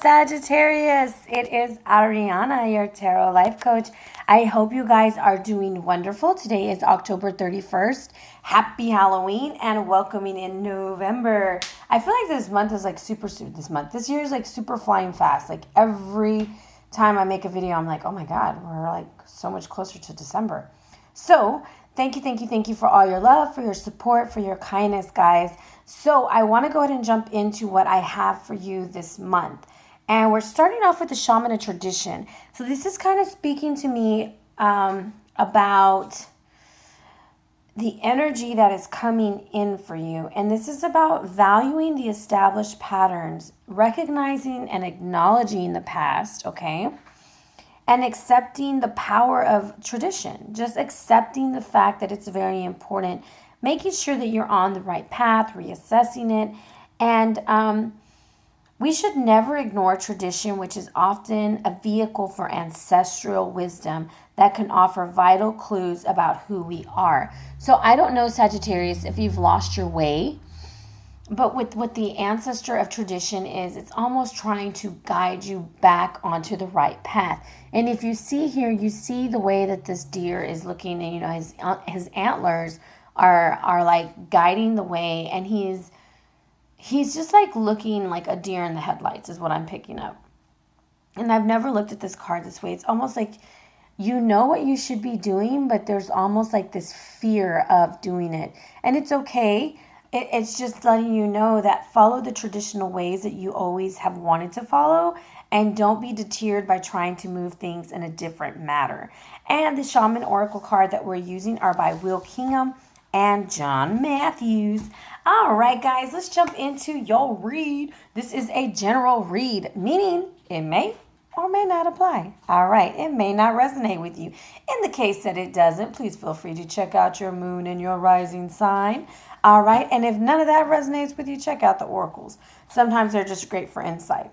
Sagittarius. It is Arhinna, your tarot life coach. I hope you guys are doing wonderful. Today is October 31st. Happy Halloween and welcoming in November. I feel like this month is like this year is like super flying fast. Like every time I make a video, I'm like, oh my God, we're like so much closer to December. So thank you for all your love, for your support, for your kindness, guys. So I want to go ahead and jump into what I have for you this month. And we're starting off with the Shamanic tradition. So this is kind of speaking to me about the energy that is coming in for you. And this is about valuing the established patterns, recognizing and acknowledging the past, okay? And accepting the power of tradition. Just accepting the fact that it's very important. Making sure that you're on the right path, reassessing it. And we should never ignore tradition, which is often a vehicle for ancestral wisdom that can offer vital clues about who we are. So I don't know, Sagittarius, if you've lost your way, but with what the ancestor of tradition is, it's almost trying to guide you back onto the right path. And if you see here, you see the way that this deer is looking, and you know his antlers are like guiding the way, and he's just like looking like a deer in the headlights is what I'm picking up. And I've never looked at this card this way. It's almost like you know what you should be doing, but there's almost like this fear of doing it. And it's okay. It's just letting you know that follow the traditional ways that you always have wanted to follow, and don't be deterred by trying to move things in a different manner. And the Shaman Oracle card that we're using are by Kinghan and John Matthews. All right, guys, let's jump into your read. This is a general read, meaning it may or may not apply. All right, it may not resonate with you. In the case that it doesn't, please feel free to check out your moon and your rising sign. All right, and if none of that resonates with you, check out the oracles. Sometimes they're just great for insight.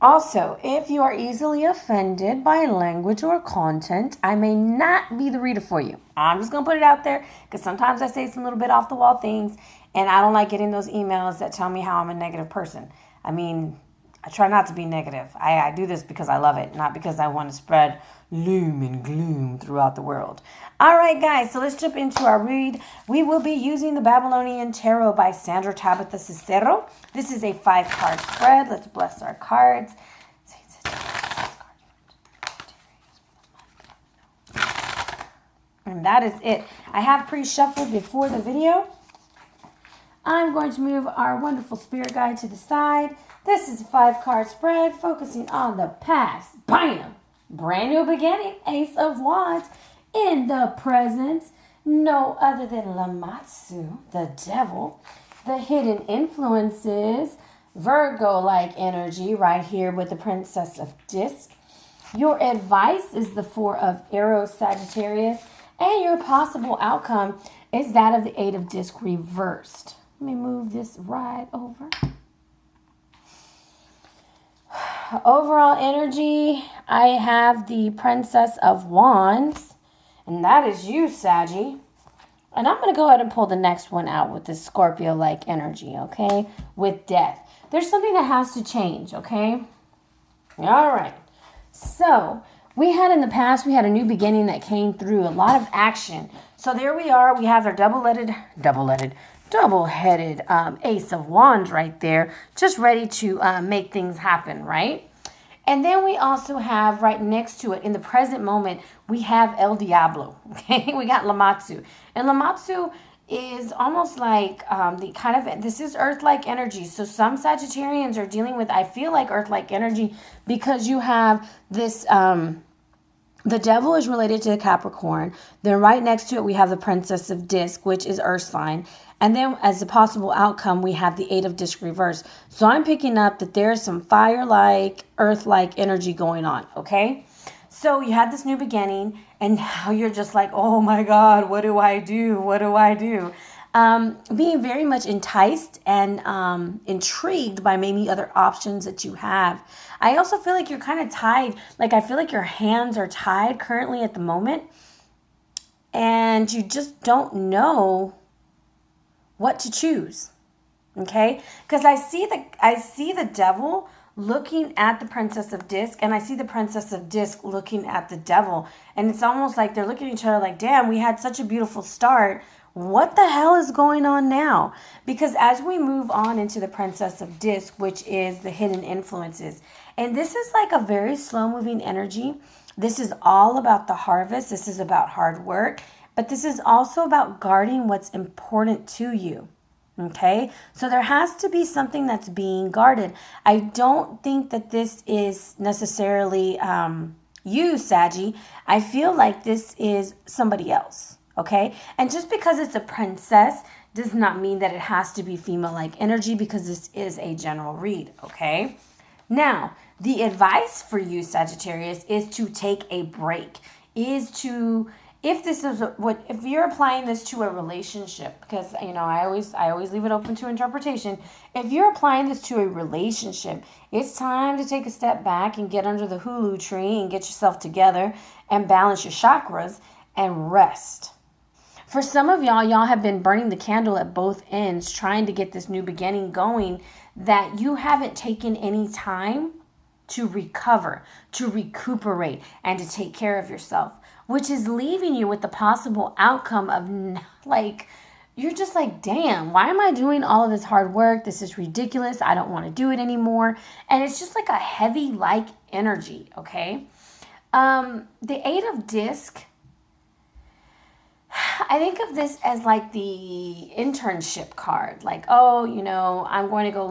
Also, if you are easily offended by language or content, I may not be the reader for you. I'm just going to put it out there because sometimes I say some little bit off the wall things, and I don't like getting those emails that tell me how I'm a negative person. I mean, I try not to be negative. I do this because I love it, not because I want to spread loom and gloom throughout the world. All right, guys, so let's jump into our read. We will be using the Babylonian Tarot by Sandra, Tabatha, Cicero. This is a 5-card spread. Let's bless our cards. And that is it. I have pre-shuffled before the video. I'm going to move our wonderful spirit guide to the side. This is a 5-card spread focusing on the past. Bam! Brand new beginning. Ace of Wands. In the present, no other than Lamatsu, the devil. The hidden influences, Virgo-like energy right here with the Princess of Disc. Your advice is the 4 of Arrows, Sagittarius. And your possible outcome is that of the 8 of Disc reversed. Let me move this right over. Overall energy, I have the Princess of Wands. And that is you, Saggy. And I'm going to go ahead and pull the next one out with this Scorpio-like energy, okay? With death. There's something that has to change, okay? All right. So, we had in the past, we had a new beginning that came through. A lot of action. So, there we are. We have our double-headed Ace of Wands right there. Just ready to make things happen, right? And then we also have right next to it, in the present moment, we have El Diablo, okay? We got Lamatsu. And Lamatsu is almost like this is earth-like energy. So some Sagittarians are dealing with, I feel like, earth-like energy because you have this, the devil is related to the Capricorn. Then right next to it, we have the Princess of Disc, which is earth sign. And then as a possible outcome, we have the 8 of Disc reverse. So I'm picking up that there's some fire-like, earth-like energy going on, okay? So you had this new beginning, and now you're just like, oh my God, what do I do? What do I do? Being very much enticed and intrigued by maybe other options that you have. I also feel like you're kind of tied. Like I feel like your hands are tied currently at the moment, and you just don't know what to choose. Okay? Because I see the devil looking at the Princess of Disc, and I see the Princess of Disc looking at the Devil. And it's almost like they're looking at each other like, damn, we had such a beautiful start. What the hell is going on now? Because as we move on into the Princess of Disc, which is the hidden influences, and this is like a very slow moving energy. This is all about the harvest. This is about hard work, but this is also about guarding what's important to you. Okay, so there has to be something that's being guarded. I don't think that this is necessarily you, Saggy. I feel like this is somebody else. Okay, and just because it's a princess does not mean that it has to be female-like energy, because this is a general read. Okay, now the advice for you, Sagittarius, is to take a break. If you're applying this to a relationship, because I always leave it open to interpretation. If you're applying this to a relationship, it's time to take a step back and get under the hulu tree and get yourself together and balance your chakras and rest. For some of y'all have been burning the candle at both ends, trying to get this new beginning going, that you haven't taken any time to recover, to recuperate, and to take care of yourself, which is leaving you with the possible outcome of you're just like, damn, why am I doing all of this hard work? This is ridiculous. I don't want to do it anymore. And it's just like a heavy energy, okay? The Eight of Disc, I think of this as like the internship card. Like, I'm going to go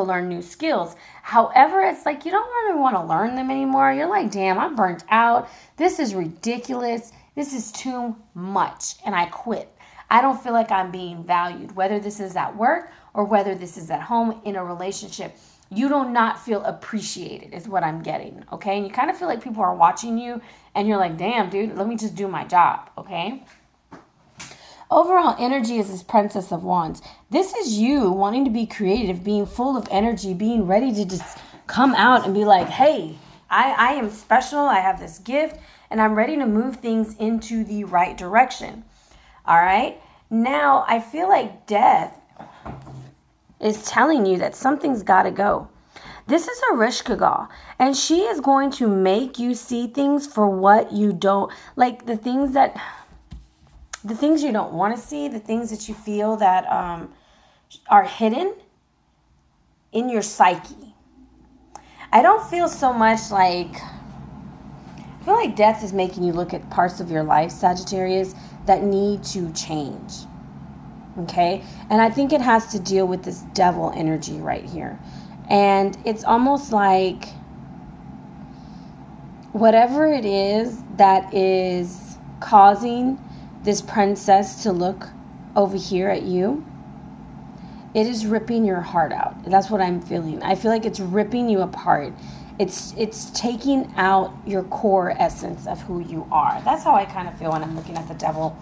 learn new skills. However, it's like you don't really want to learn them anymore. You're like, damn, I'm burnt out. This is ridiculous. This is too much. And I quit. I don't feel like I'm being valued, whether this is at work or whether this is at home in a relationship. You do not feel appreciated is what I'm getting, okay? And you kind of feel like people are watching you and you're like, damn, dude, let me just do my job, okay? Overall energy is this Princess of Wands. This is you wanting to be creative, being full of energy, being ready to just come out and be like, hey, I am special. I have this gift and I'm ready to move things into the right direction. All right. Now I feel like death is telling you that something's got to go. This is a Rishkagal, and she is going to make you see things for what you don't, like the things you don't want to see, the things that you feel that are hidden in your psyche. I don't feel so much like, I feel like death is making you look at parts of your life, Sagittarius, that need to change. Okay? And I think it has to deal with this devil energy right here. And it's almost like whatever it is that is causing this princess to look over here at you, it is ripping your heart out. That's what I'm feeling. I feel like it's ripping you apart. It's taking out your core essence of who you are. That's how I kind of feel when I'm looking at the devil.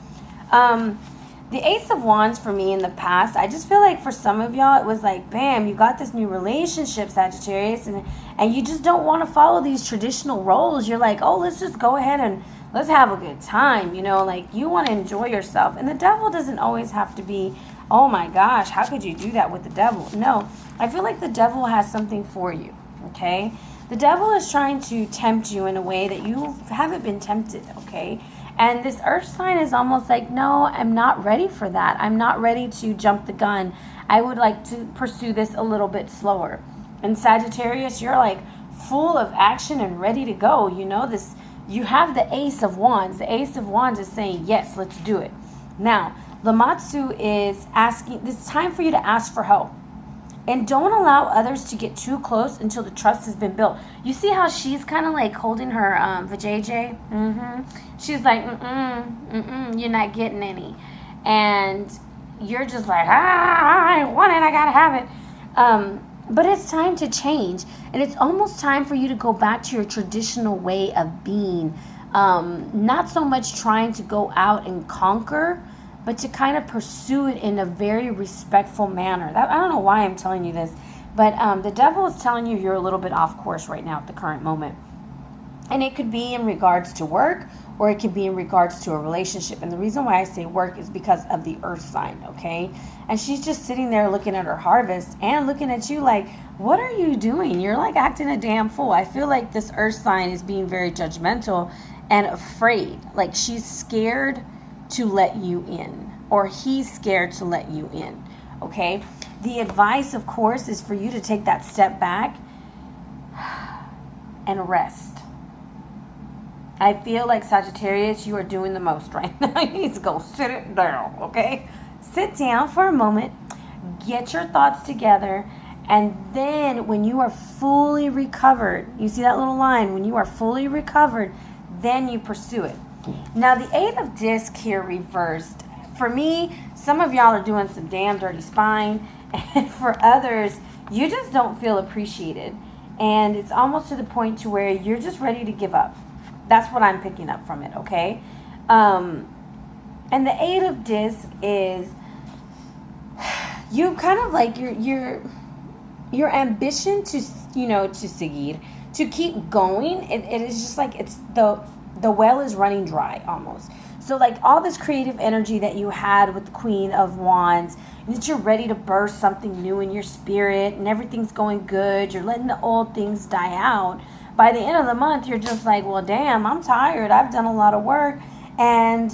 The Ace of Wands for me in the past, I just feel like for some of y'all, it was like, bam, you got this new relationship, Sagittarius, and you just don't want to follow these traditional roles. You're like, oh, let's just go ahead and let's have a good time. Like you want to enjoy yourself. And the devil doesn't always have to be, oh my gosh, how could you do that with the devil? No, I feel like the devil has something for you, okay? The devil is trying to tempt you in a way that you haven't been tempted, okay? And this earth sign is almost like, no, I'm not ready for that. I'm not ready to jump the gun. I would like to pursue this a little bit slower. And Sagittarius, you're like full of action and ready to go. You have the Ace of Wands. The Ace of Wands is saying, yes, let's do it. Now, Lamatsu is asking, it's time for you to ask for help. And don't allow others to get too close until the trust has been built. You see how she's kind of like holding her vajayjay? She's like, you're not getting any. And you're just like, I want it, I gotta have it. But it's time to change. And it's almost time for you to go back to your traditional way of being. Not so much trying to go out and conquer, but to kind of pursue it in a very respectful manner. I don't know why I'm telling you this, but the devil is telling you you're a little bit off course right now at the current moment. And it could be in regards to work, or it can be in regards to a relationship. And the reason why I say work is because of the earth sign, okay? And she's just sitting there looking at her harvest and looking at you like, what are you doing? You're like acting a damn fool. I feel like this earth sign is being very judgmental and afraid. Like she's scared to let you in, or he's scared to let you in, okay? The advice, of course, is for you to take that step back and rest. I feel like Sagittarius, you are doing the most right now. You need to go sit it down, okay? Sit down for a moment, get your thoughts together, and then when you are fully recovered, you see that little line, when you are fully recovered, then you pursue it. Now, the 8 of Disc here reversed. For me, some of y'all are doing some damn dirty spine, and for others, you just don't feel appreciated. And it's almost to the point to where you're just ready to give up. That's what I'm picking up from it, okay? And the 8 of Disc is you kind of like your ambition to, you know, to seguir, to keep going. It is just like it's the well is running dry almost. So like all this creative energy that you had with the Queen of Wands, and that you're ready to burst something new in your spirit and everything's going good, you're letting the old things die out. By the end of the month, you're just like, well, damn, I'm tired. I've done a lot of work and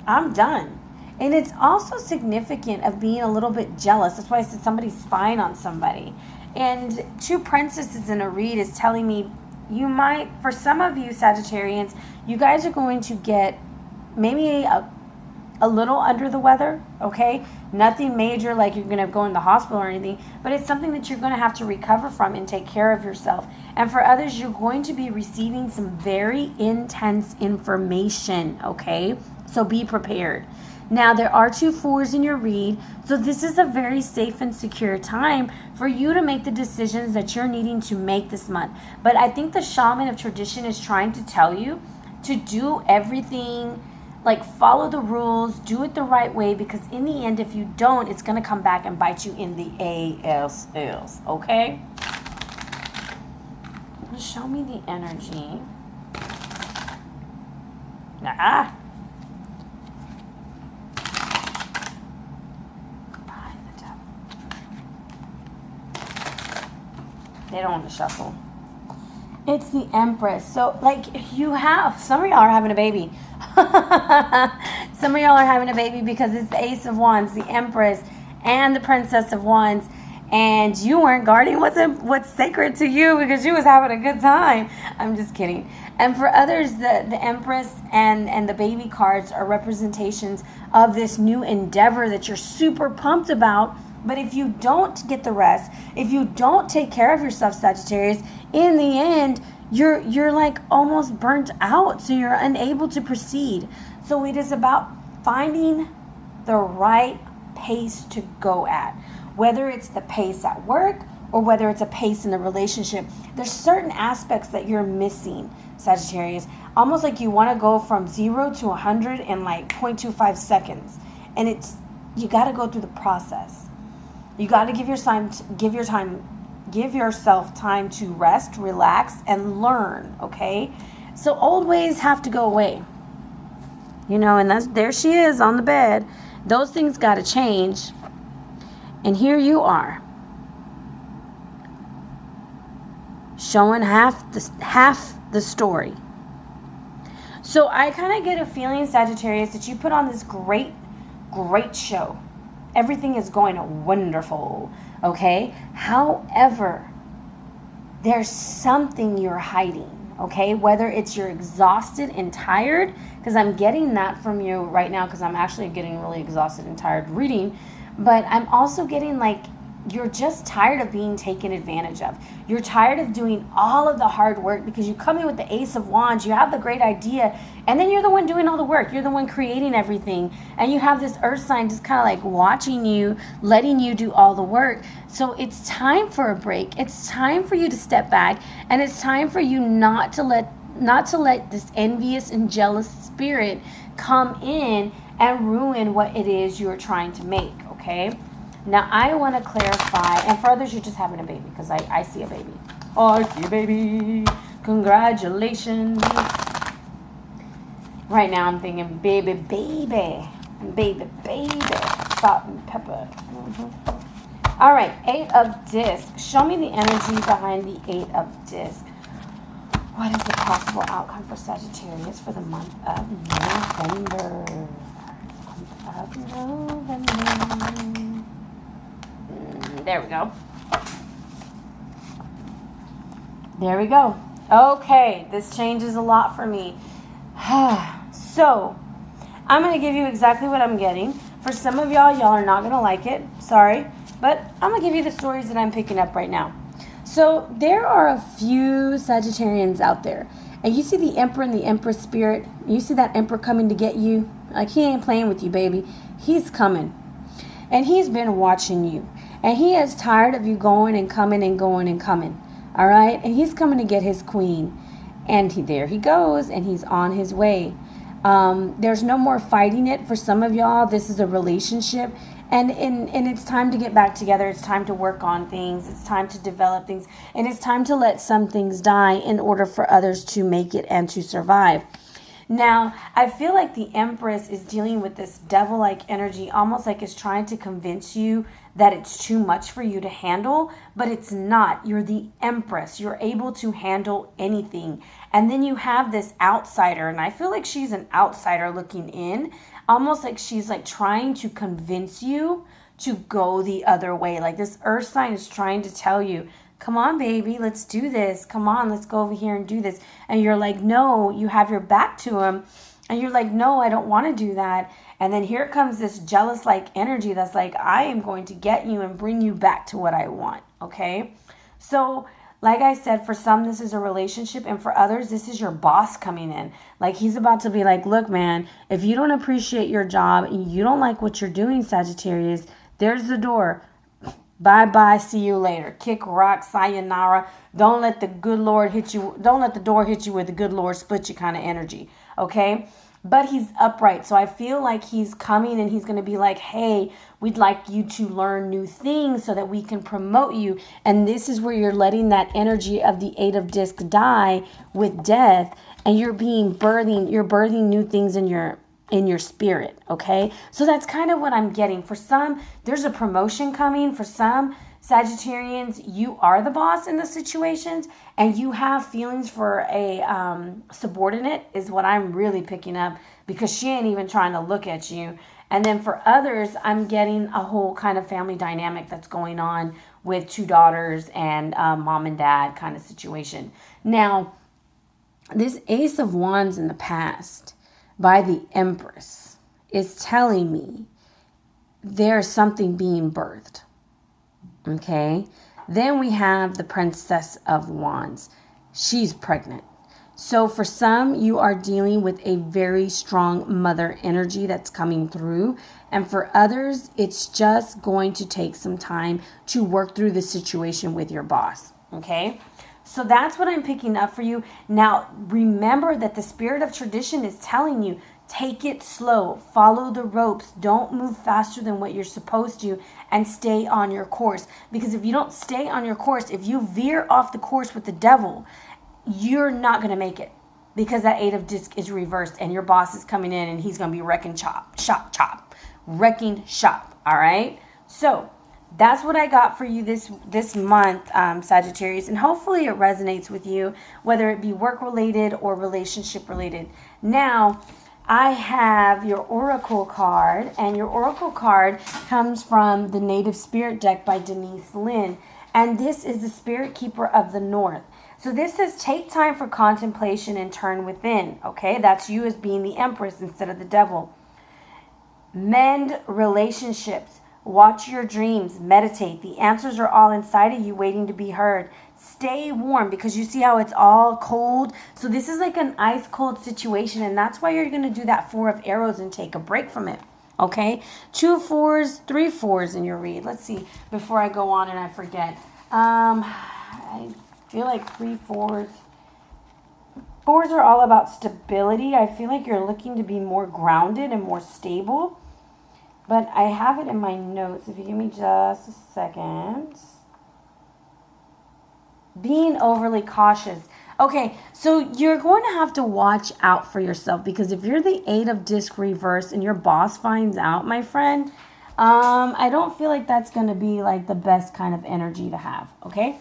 I'm done. And it's also significant of being a little bit jealous. That's why I said somebody's spying on somebody. And 2 princesses in a read is telling me you might, for some of you Sagittarians, you guys are going to get maybe a little under the weather, okay? Nothing major like you're going to go in the hospital or anything, but it's something that you're going to have to recover from and take care of yourself. And for others, you're going to be receiving some very intense information, okay? So be prepared. Now, there are 2 4s in your read, so this is a very safe and secure time for you to make the decisions that you're needing to make this month. But I think the shaman of tradition is trying to tell you to do everything, like follow the rules, do it the right way, because in the end, if you don't, it's going to come back and bite you in the ass, okay? Show me the energy. Behind the devil. They don't want to shuffle. It's the Empress. So, like, you have, some of y'all are having a baby. Some of y'all are having a baby because it's the Ace of Wands, the Empress, and the Princess of Wands. And you weren't guarding what's sacred to you because you was having a good time. I'm just kidding. And for others, the Empress and the baby cards are representations of this new endeavor that you're super pumped about. But if you don't get the rest, if you don't take care of yourself, Sagittarius, in the end, you're like almost burnt out. So you're unable to proceed. So it is about finding the right pace to go at. Whether it's the pace at work or whether it's a pace in the relationship, there's certain aspects that you're missing, Sagittarius. Almost like you want to go from 0 to 100 in like 0.25 seconds. And you got to go through the process. You got to give yourself time to rest, relax, and learn, okay? So old ways have to go away. You know, and there she is on the bed. Those things got to change. And here you are, showing half the story. So I kind of get a feeling, Sagittarius, that you put on this great show. Everything is going wonderful, okay? However, there's something you're hiding, okay? Whether it's you're exhausted and tired, because I'm getting that from you right now, because I'm actually getting really exhausted and tired reading. But I'm also getting like you're just tired of being taken advantage of. You're tired of doing all of the hard work because you come in with the Ace of Wands, you have the great idea, and then you're the one doing all the work. You're the one creating everything. And you have this earth sign just kind of like watching you, letting you do all the work. So it's time for a break. It's time for you to step back, and it's time for you not to let this envious and jealous spirit come in and ruin what it is you're trying to make. Okay, now I want to clarify, and for others, you're just having a baby because I see a baby. Oh, I see a baby. Congratulations. Right now I'm thinking baby, baby, baby, baby, salt and pepper. All right, 8 of discs. Show me the energy behind the 8 of discs. What is the possible outcome for Sagittarius for the month of November? There we go. There we go. Okay, this changes a lot for me. So, I'm going to give you exactly what I'm getting. For some of y'all are not going to like it. Sorry. But I'm going to give you the stories that I'm picking up right now. So, there are a few Sagittarians out there. And you see the Emperor and the Empress spirit. You see that Emperor coming to get you. Like, he ain't playing with you, baby. He's coming. And he's been watching you. And he is tired of you going and coming and going and coming. All right? And he's coming to get his queen. And there he goes. And he's on his way. There's no more fighting it. For some of y'all, this is a relationship. And it's time to get back together. It's time to work on things. It's time to develop things. And it's time to let some things die in order for others to make it and to survive. Now, I feel like the Empress is dealing with this devil-like energy, almost like it's trying to convince you that it's too much for you to handle, but it's not. You're the Empress. You're able to handle anything. And then you have this outsider, and I feel like she's an outsider looking in, almost like she's like trying to convince you to go the other way. Like this earth sign is trying to tell you, come on, baby, let's do this. Come on, let's go over here and do this. And you're like, no, you have your back to him. And you're like, no, I don't want to do that. And then here comes this jealous-like energy that's like, I am going to get you and bring you back to what I want, okay? So, like I said, for some, this is a relationship. And for others, this is your boss coming in. Like, he's about to be like, look, man, if you don't appreciate your job and you don't like what you're doing, Sagittarius, there's the door. Bye-bye, see you later. Kick rock, sayonara. Don't let the good Lord hit you. Don't let the door hit you with the good Lord split you kind of energy, okay? But he's upright. So I feel like he's coming and he's going to be like, hey, we'd like you to learn new things so that we can promote you. And this is where you're letting that energy of the 8 of discs die with death. And you're birthing new things in your spirit, okay? So that's kind of what I'm getting. For some, there's a promotion coming. For some Sagittarians, you are the boss in the situations and you have feelings for a subordinate is what I'm really picking up, because she ain't even trying to look at you. And then for others, I'm getting a whole kind of family dynamic that's going on with 2 daughters and mom and dad kind of situation. Now, this Ace of Wands in the past by the Empress is telling me there's something being birthed. Okay. Then we have the Princess of Wands. She's pregnant. So for some, you are dealing with a very strong mother energy that's coming through. And for others, it's just going to take some time to work through the situation with your boss. Okay. So that's what I'm picking up for you. Now, remember that the spirit of tradition is telling you, take it slow, follow the ropes, don't move faster than what you're supposed to, and stay on your course. Because if you don't stay on your course, if you veer off the course with the devil, you're not going to make it. Because that 8 of disc is reversed and your boss is coming in and he's going to be wrecking shop. Wrecking shop, all right? So that's what I got for you this month, Sagittarius. And hopefully it resonates with you, whether it be work-related or relationship-related. Now, I have your Oracle card, and your Oracle card comes from the Native Spirit deck by Denise, Linn. And this is the Spirit Keeper of the North. So this says, take time for contemplation and turn within. Okay, that's you as being the Empress instead of the devil. Mend relationships. Watch your dreams. Meditate. The answers are all inside of you waiting to be heard. Stay warm, because you see how it's all cold. So this is like an ice cold situation, and that's why you're going to do that 4 of arrows and take a break from it. Okay, 2 4s, 3 4s in your read. Let's see before I go on and I forget. I feel like 3 4s. 4s are all about stability. I feel like you're looking to be more grounded and more stable. But I have it in my notes. If you give me just a second. Being overly cautious. Okay, so you're going to have to watch out for yourself, because if you're the 8 of disc reverse and your boss finds out, my friend, I don't feel like that's going to be like the best kind of energy to have, okay?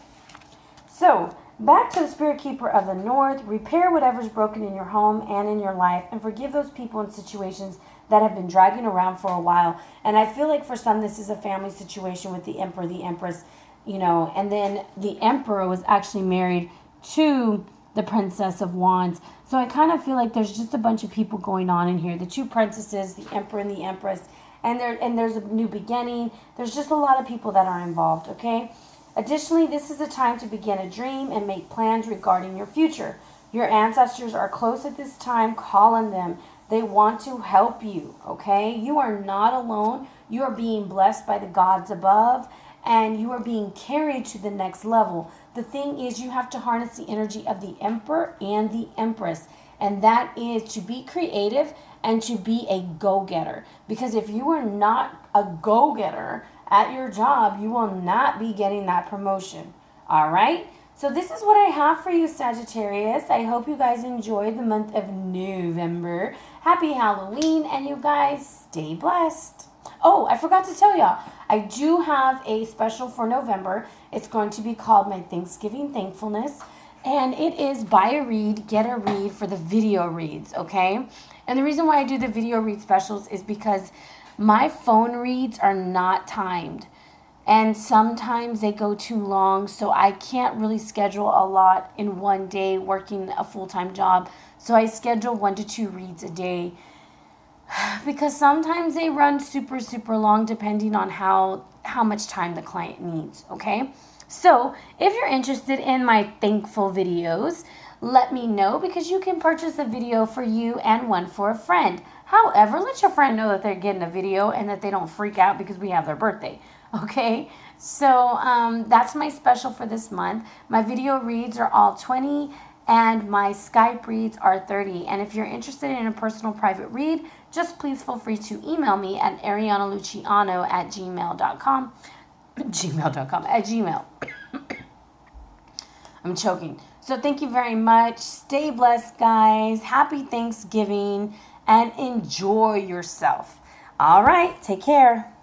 So, back to the Spirit Keeper of the North. Repair whatever's broken in your home and in your life, and forgive those people and situations that have been dragging around for a while. And I feel like for some, this is a family situation with the Emperor, the Empress, you know, and then the Emperor was actually married to the Princess of Wands. So I kind of feel like there's just a bunch of people going on in here. The 2 princesses, the Emperor and the Empress, and there's a new beginning. There's just a lot of people that are involved, okay? Additionally, this is a time to begin a dream and make plans regarding your future. Your ancestors are close at this time. Call on them. They want to help you, okay? You are not alone. You are being blessed by the gods above, and you are being carried to the next level. The thing is, you have to harness the energy of the Emperor and the Empress, and that is to be creative and to be a go-getter. Because if you are not a go-getter at your job, you will not be getting that promotion. All right? So this is what I have for you, Sagittarius. I hope you guys enjoyed the month of November. Happy Halloween, and you guys stay blessed. Oh, I forgot to tell y'all, I do have a special for November. It's going to be called my Thanksgiving Thankfulness, and it is buy a read, get a read for the video reads, okay? And the reason why I do the video read specials is because my phone reads are not timed. And sometimes they go too long, so I can't really schedule a lot in one day working a full-time job. So I schedule 1 to 2 reads a day, because sometimes they run super, super long depending on how much time the client needs, okay? So if you're interested in my thankful videos, let me know, because you can purchase a video for you and one for a friend. However, let your friend know that they're getting a video and that they don't freak out because we have their birthday. Okay, so that's my special for this month. My video reads are all 20 and my Skype reads are 30. And if you're interested in a personal private read, just please feel free to email me at arianaluciano@gmail.com. Gmail. I'm choking. So thank you very much. Stay blessed, guys. Happy Thanksgiving and enjoy yourself. All right, take care.